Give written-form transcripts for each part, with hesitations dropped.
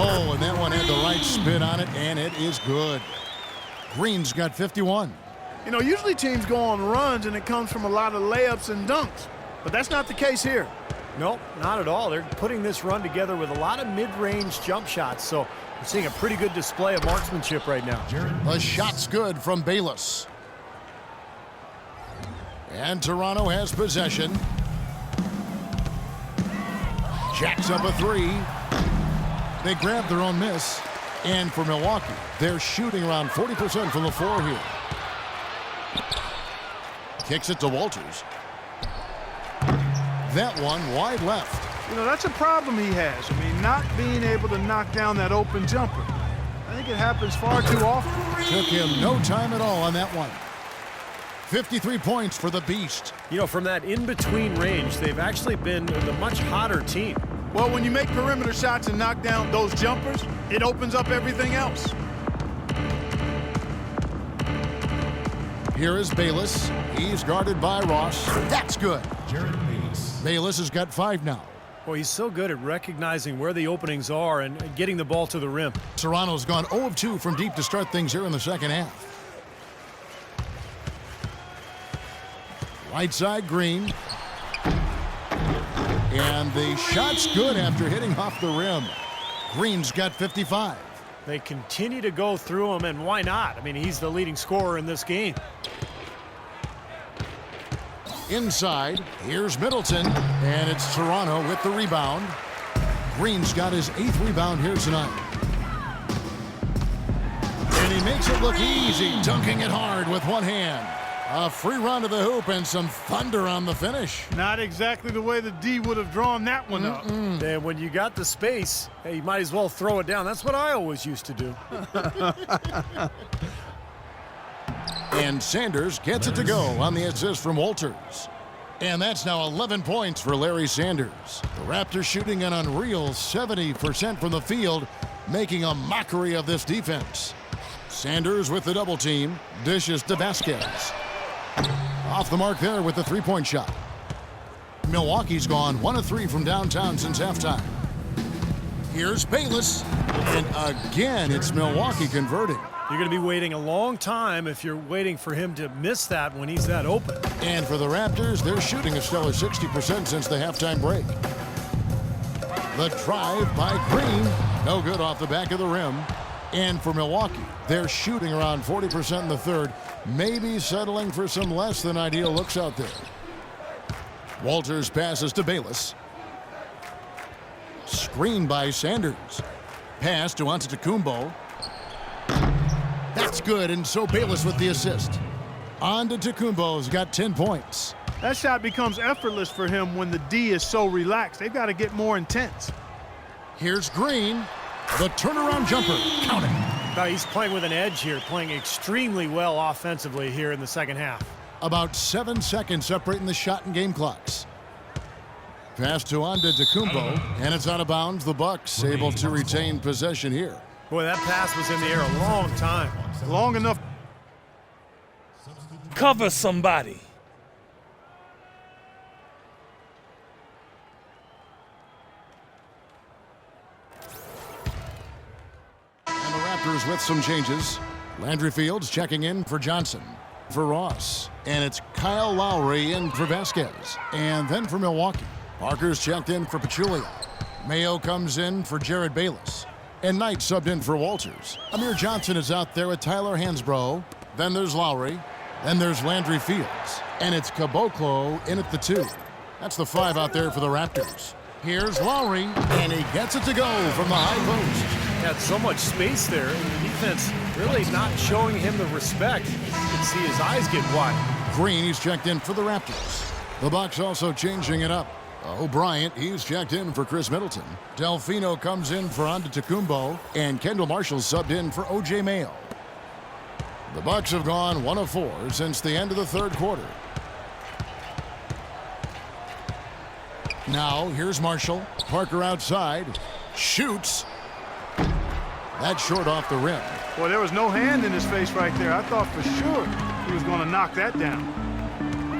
Oh, and that one had the right spin on it, and it is good. Green's got 51. You know, usually teams go on runs, and it comes from a lot of layups and dunks. But that's not the case here. Nope, not at all. They're putting this run together with a lot of mid-range jump shots, so we're seeing a pretty good display of marksmanship right now. The shot's good from Bayless. And Toronto has possession. Jacks up a three. They grab their own miss. And for Milwaukee, they're shooting around 40% from the floor here. Kicks it to Walters. That one wide left. You know, that's a problem he has. I mean, not being able to knock down that open jumper. I think it happens far too often. Took him no time at all on that one. 53 points for the Beast. You know, from that in-between range, they've actually been the much hotter team. Well, when you make perimeter shots and knock down those jumpers, it opens up everything else. Here is Bayless. He's guarded by Ross. That's good. Bayless has got 5 now. Well, he's so good at recognizing where the openings are and getting the ball to the rim. Toronto's gone 0 of 2 from deep to start things here in the second half. Right side, Green. And the shot's good after hitting off the rim. Green's got 55. They continue to go through him, and why not? I mean, he's the leading scorer in this game. Inside, here's Middleton, and it's Toronto with the rebound. Green's got his 8th rebound here tonight. And he makes it look easy, dunking it hard with one hand. A free run to the hoop and some thunder on the finish. Not exactly the way the D would have drawn that one up. And when you got the space, hey, you might as well throw it down. That's what I always used to do. And Sanders gets it to go on the assist from Walters. And that's now 11 points for Larry Sanders. The Raptors shooting an unreal 70% from the field, making a mockery of this defense. Sanders with the double team, dishes to Vasquez. Off the mark there with the three-point shot. Milwaukee's gone 1 of 3 from downtown since halftime. Here's Bayless. And again, it's Milwaukee converting. You're going to be waiting a long time if you're waiting for him to miss that when he's that open. And for the Raptors, they're shooting a stellar 60% since the halftime break. The drive by Green. No good off the back of the rim. And for Milwaukee, they're shooting around 40% in the third, maybe settling for some less than ideal looks out there. Walters passes to Bayless. Screen by Sanders. Pass to Antetokounmpo. That's good, and so Bayless with the assist. Antetokounmpo's got 10 points. That shot becomes effortless for him when the D is so relaxed. They've got to get more intense. Here's Green. The turnaround jumper. Count it. Now he's playing with an edge here, playing extremely well offensively here in the second half. About 7 seconds separating the shot and game clocks. Pass to Antetokounmpo, and it's out of bounds. The Bucks able to retain possession here. Boy, that pass was in the air a long time. Long enough. Cover somebody. And the Raptors with some changes. Landry Fields checking in for Johnson. For Ross. And it's Kyle Lowry in for Vasquez. And then for Milwaukee, Parker's checked in for Pachulia. Mayo comes in for Jared Bayless. And Knight subbed in for Walters. Amir Johnson is out there with Tyler Hansbrough. Then there's Lowry. Then there's Landry Fields. And it's Caboclo in at the 2. That's the 5 out there for the Raptors. Here's Lowry, and he gets it to go from the high post. Had so much space there, and the defense really not showing him the respect. You can see his eyes get wide. Green, he's checked in for the Raptors. The Bucks also changing it up. O'Brien, he's checked in for Chris Middleton. Delfino comes in for Antetokounmpo, and Kendall Marshall subbed in for O.J. Mayo. The Bucks have gone 1 of 4 since the end of the third quarter. Now, here's Marshall. Parker outside. Shoots. That's short off the rim. Boy, there was no hand in his face right there. I thought for sure he was going to knock that down.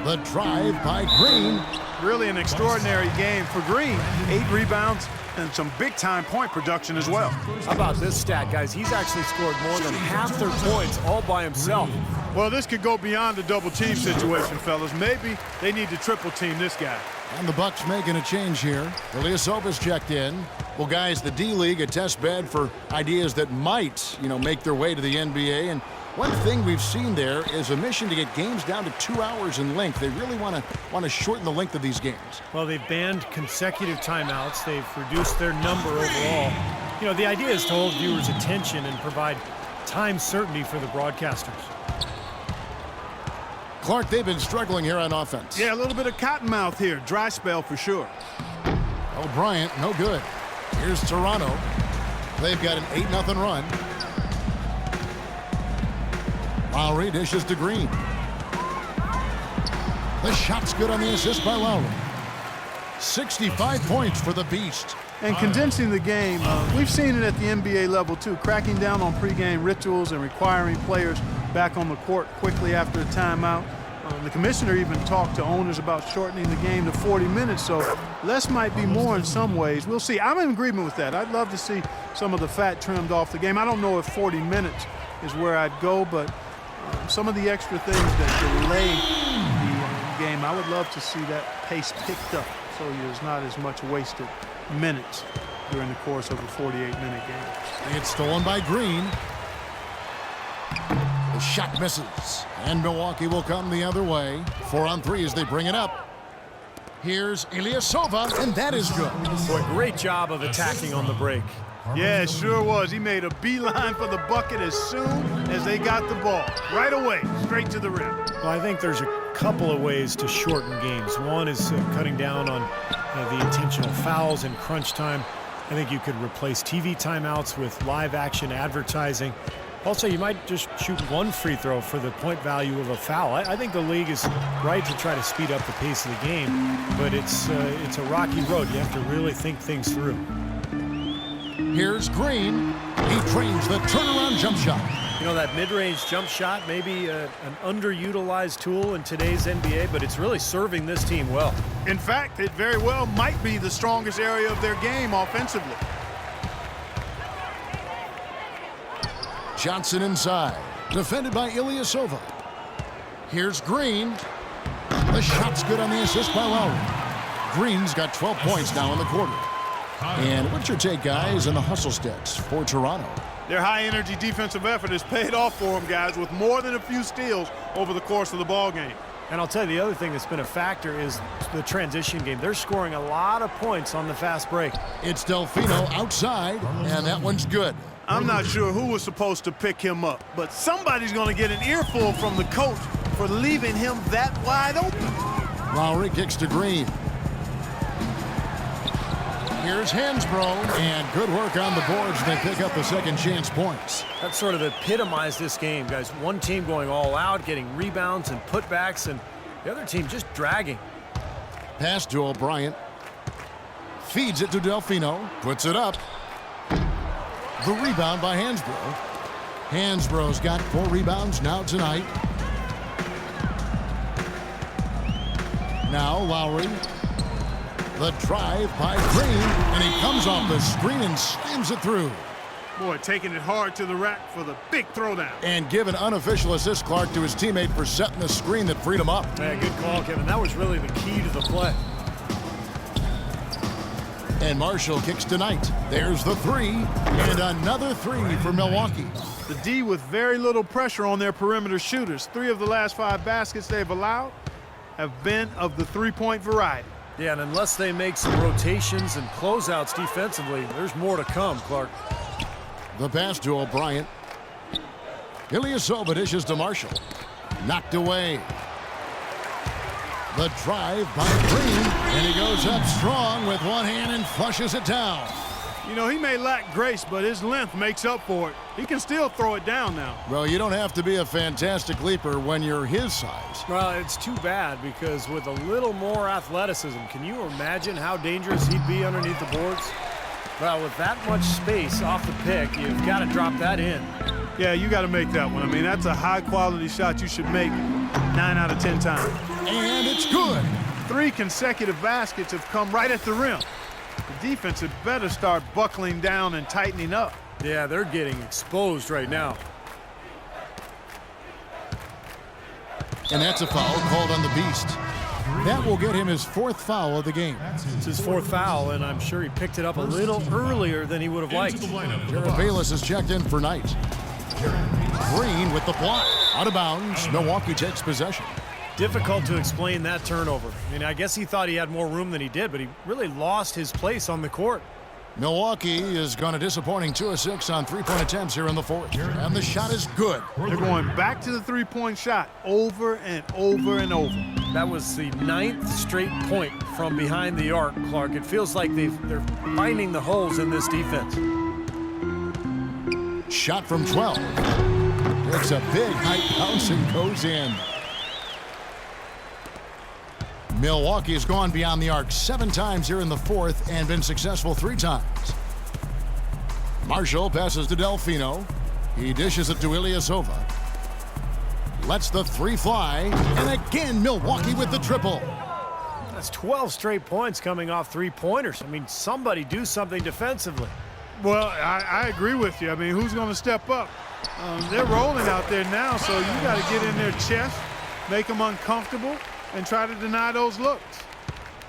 The drive by Green. Really an extraordinary game for Green. 8 rebounds and some big-time point production as well. How about this stat, guys? He's actually scored more than half their points all by himself. Well, this could go beyond the double team situation, fellas. Maybe they need to triple team this guy. And the Bucks making a change here. Ilyasova's checked in. Well, guys, the D-League, a test bed for ideas that might, make their way to the NBA. And one thing we've seen there is a mission to get games down to 2 hours in length. They really want to shorten the length of these games. Well, they've banned consecutive timeouts. They've reduced their number overall. The idea is to hold viewers' attention and provide time certainty for the broadcasters. Clark, they've been struggling here on offense. Yeah, a little bit of cottonmouth here. Dry spell for sure. Bryant, no good. Here's Toronto. They've got an 8-0 run. Lowry dishes to Green. The shot's good on the assist by Lowry. 65 points for the Beast. And condensing the game, we've seen it at the NBA level too, cracking down on pregame rituals and requiring players back on the court quickly after a timeout. The commissioner even talked to owners about shortening the game to 40 minutes, so less might be more in some ways. We'll see. I'm in agreement with that. I'd love to see some of the fat trimmed off the game. I don't know if 40 minutes is where I'd go, but some of the extra things that delay the game, I would love to see that pace picked up so there's not as much wasted minutes during the course of a 48-minute game. It's stolen by Green. The shot misses, and Milwaukee will come the other way. 4 on 3 as they bring it up. Here's Ilyasova, and that is good. Boy, great job of attacking on the break. Yeah, it sure was. He made a beeline for the bucket as soon as they got the ball. Right away, straight to the rim. Well, I think there's a couple of ways to shorten games. One is cutting down on the intentional fouls in crunch time. I think you could replace TV timeouts with live action advertising. Also, you might just shoot one free throw for the point value of a foul. I think the league is right to try to speed up the pace of the game, but it's a rocky road. You have to really think things through. Here's Green. He trains the turnaround jump shot. That mid-range jump shot may be an underutilized tool in today's NBA, but it's really serving this team well. In fact, it very well might be the strongest area of their game offensively. Johnson inside, defended by Ilyasova. Here's Green. The shot's good on the assist by Lowry. Green's got 12 points now in the quarter. And what's your take, guys, in the hustle steps for Toronto? Their high-energy defensive effort has paid off for them, guys, with more than a few steals over the course of the ball game. And I'll tell you, the other thing that's been a factor is the transition game. They're scoring a lot of points on the fast break. It's Delfino outside, and that one's good. I'm not sure who was supposed to pick him up, but somebody's going to get an earful from the coach for leaving him that wide open. Lowry kicks to Green. Here's Hansbrough, and good work on the boards. They pick up the second chance points. That sort of epitomized this game, guys. One team going all out, getting rebounds and putbacks, and the other team just dragging. Pass to O'Brien. Feeds it to Delfino. Puts it up. The rebound by Hansbrough. Hansbrough's got 4 rebounds now tonight. Now Lowry. The drive by Green, and he comes off the screen and slams it through. Boy, taking it hard to the rack for the big throwdown. And give an unofficial assist, Clark, to his teammate for setting the screen that freed him up. Yeah, good call, Kevin. That was really the key to the play. And Marshall kicks tonight. There's the 3, and another 3 for Milwaukee. The D with very little pressure on their perimeter shooters. 3 of the last 5 baskets they've allowed have been of the three-point variety. Yeah, and unless they make some rotations and closeouts defensively, there's more to come, Clark. The pass to O'Brien. Ilyasova dishes to Marshall. Knocked away. The drive by Green, and he goes up strong with one hand and flushes it down. You know, he may lack grace, but his length makes up for it. He can still throw it down now. Well, you don't have to be a fantastic leaper when you're his size. Well, it's too bad because with a little more athleticism, can you imagine how dangerous he'd be underneath the boards? Well, with that much space off the pick, you've got to drop that in. Yeah, you got to make that one. I mean, that's a high-quality shot you should make 9 out of 10 times. And it's good. 3 consecutive baskets have come right at the rim. The defense had better start buckling down and tightening up. Yeah, they're getting exposed right now. And that's a foul called on the Beast. That will get him his 4th foul of the game. It's his 4th foul, and I'm sure he picked it up a little earlier than he would have liked. Jared Bayless is checked in for Knight. Green with the block. Out of bounds. Milwaukee takes possession. Difficult to explain that turnover. I mean, I guess he thought he had more room than he did, but he really lost his place on the court. Milwaukee is gone a disappointing 2 of 6 on 3-point attempts here in the 4th. And the shot is good. They're going back to the 3-point shot over and over and over. That was the 9th straight point from behind the arc, Clark. It feels like they're finding the holes in this defense. Shot from 12. It's a big height bounce and goes in. Milwaukee has gone beyond the arc 7 times here in the 4th and been successful 3 times. Marshall passes to Delfino. He dishes it to Ilyasova. Lets the 3 fly. And again, Milwaukee with the triple. That's 12 straight points coming off 3-pointers. I mean, somebody do something defensively. Well, I agree with you. I mean, who's going to step up? They're rolling out there now, so you got to get in their chest, make them uncomfortable, and try to deny those looks.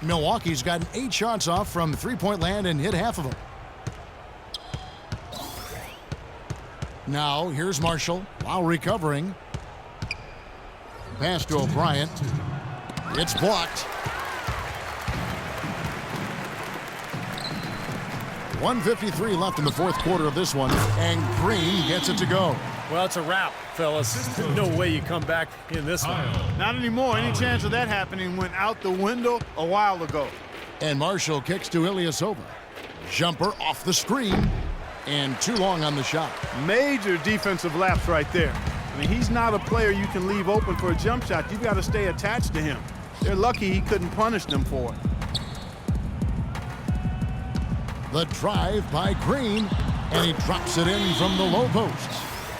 Milwaukee's gotten 8 shots off from 3-point land and hit half of them. Now, here's Marshall. Lowry covering. Pass to O'Brien. It's blocked. 1:53 left in the 4th quarter of this one, and Green gets it to go. Well, it's a wrap, fellas. There's no way you come back in this one. Not anymore. Any chance of that happening went out the window a while ago. And Marshall kicks to Ilyasova. Jumper off the screen, and too long on the shot. Major defensive lapse right there. I mean, he's not a player you can leave open for a jump shot. You've got to stay attached to him. They're lucky he couldn't punish them for it. The drive by Green, and he drops it in from the low post.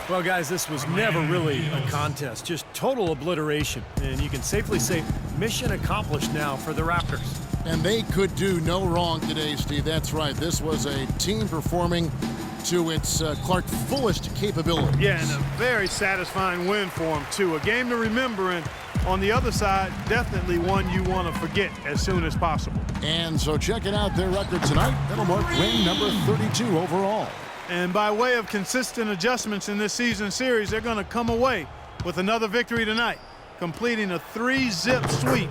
Well, guys, this was never really a contest, just total obliteration. And you can safely say mission accomplished now for the Raptors. And they could do no wrong today, Steve. That's right. This was a team performing to its Clark fullest capability. Yeah, and a very satisfying win for him, too. A game to remember, and on the other side, definitely one you want to forget as soon as possible. And so checking out their record tonight, that'll mark win number 32 overall. And by way of consistent adjustments in this season series, they're going to come away with another victory tonight, completing a 3-zip sweep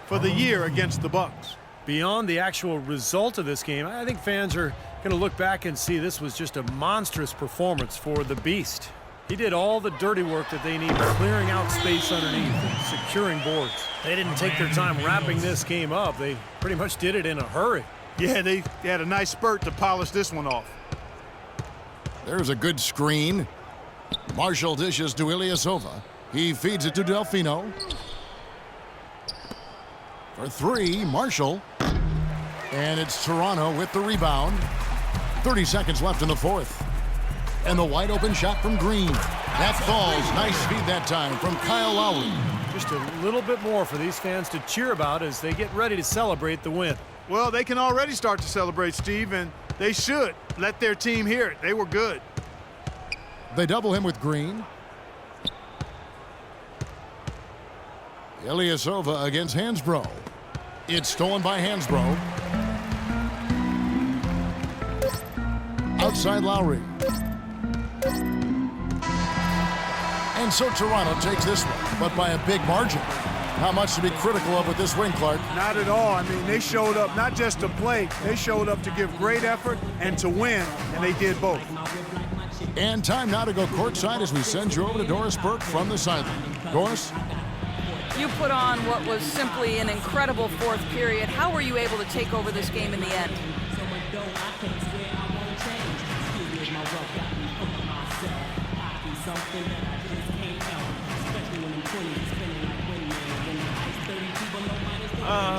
for the year against the Bucks. Beyond the actual result of this game, I think fans are going to look back and see this was just a monstrous performance for the Beast. He did all the dirty work that they need, clearing out space underneath and securing boards. They didn't take their time wrapping this game up. They pretty much did it in a hurry. Yeah, they had a nice spurt to polish this one off. There's a good screen. Marshall dishes to Ilyasova. He feeds it to Delfino. For 3, Marshall. And it's Toronto with the rebound. 30 seconds left in the 4th. And the wide open shot from Green. That falls. Nice feed that time from Kyle Lowry. Just a little bit more for these fans to cheer about as they get ready to celebrate the win. Well, they can already start to celebrate, Steve, and they should let their team hear it. They were good. They double him with Green. Ilyasova against Hansbrough. It's stolen by Hansbrough. Outside Lowry. And so Toronto takes this one, but by a big margin. Not much to be critical of with this win, Clark. Not at all. I mean, they showed up not just to play, they showed up to give great effort and to win, and they did both. And time now to go courtside as we send you over to Doris Burke from the sideline. Doris? You put on what was simply an incredible 4th period. How were you able to take over this game in the end?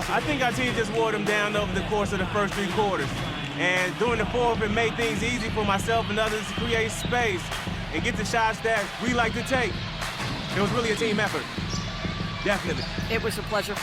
I think our team just wore them down over the course of the first 3 quarters. And during the 4th, it made things easy for myself and others to create space and get the shots that we like to take. It was really a team effort. Definitely. It was a pleasure.